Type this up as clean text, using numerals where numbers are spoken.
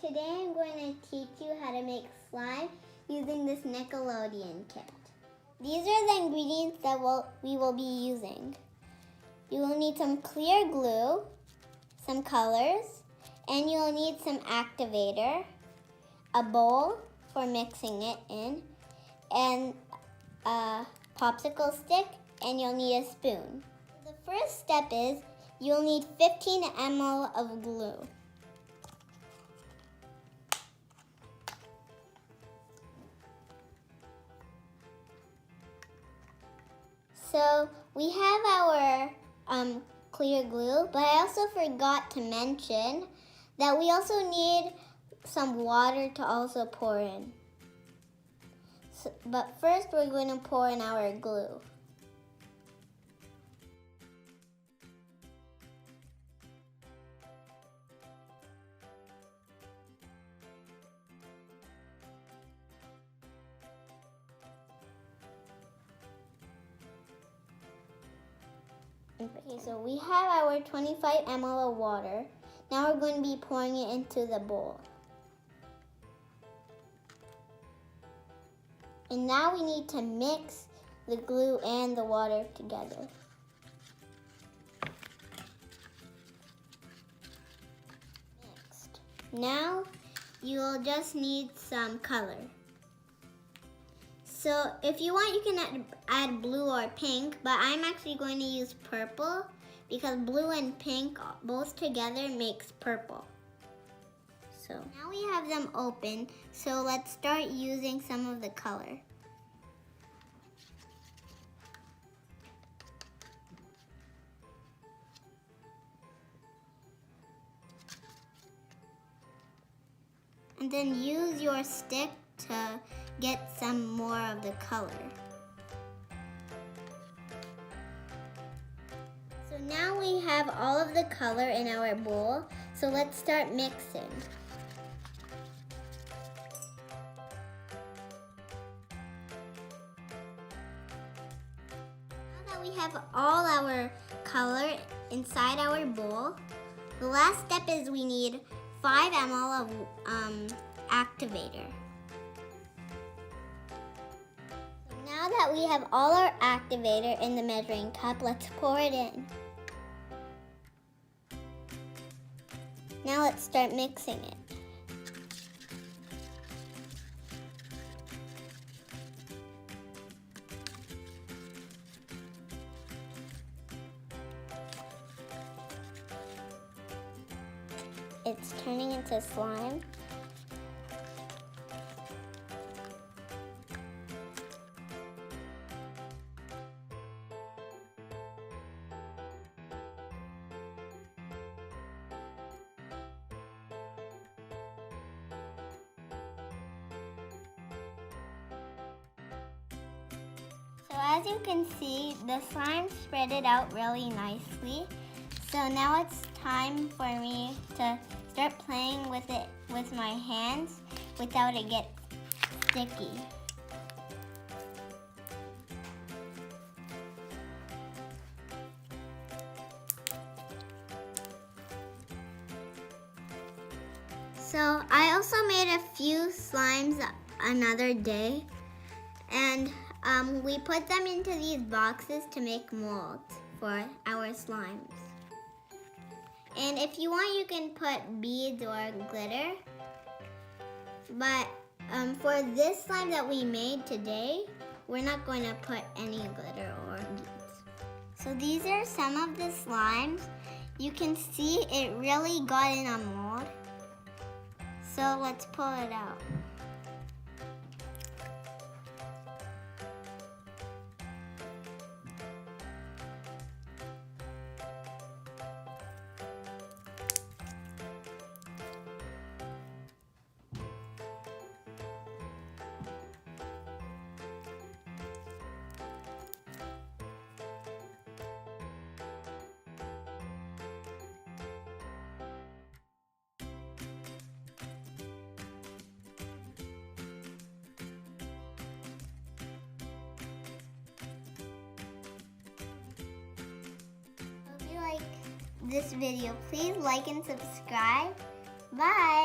today I'm going to teach you how to make slime using this Nickelodeon kit. These are the ingredients that we will be using. You will need some clear glue, some colors, and you'll need some activator, a bowl for mixing it in, and a popsicle stick, and you'll need a spoon. The first step is you'll need 15 ml of glue. So we have our clear glue, but I also forgot to mention that we also need some water to also pour in. But first we're going to pour in our glue. Okay, so we have our 25 ml of water. Now we're going to be pouring it into the bowl. And now we need to mix the glue and the water together. Mixed. Now you'll just need some color. So if you want, you can add blue or pink, but I'm actually going to use purple because blue and pink both together makes purple. So now we have them open, so let's start using some of the color. And then use your stick to get some more of the color. So now we have all of the color in our bowl, so let's start mixing. Now that we have all our color inside our bowl, the last step is we need 5 ml of activator. Now that we have all our activator in the measuring cup, let's pour it in. Now let's start mixing it. It's turning into slime. So as you can see, the slime spread it out really nicely. So now it's time for me to start playing with it with my hands without it getting sticky. So I also made a few slimes another day, and we put them into these boxes to make molds for our slimes. And if you want, you can put beads or glitter. But for this slime that we made today, we're not going to put any glitter or beads. So these are some of the slimes. You can see it really got in a mold. So let's pull it out. This video, please like and subscribe. Bye!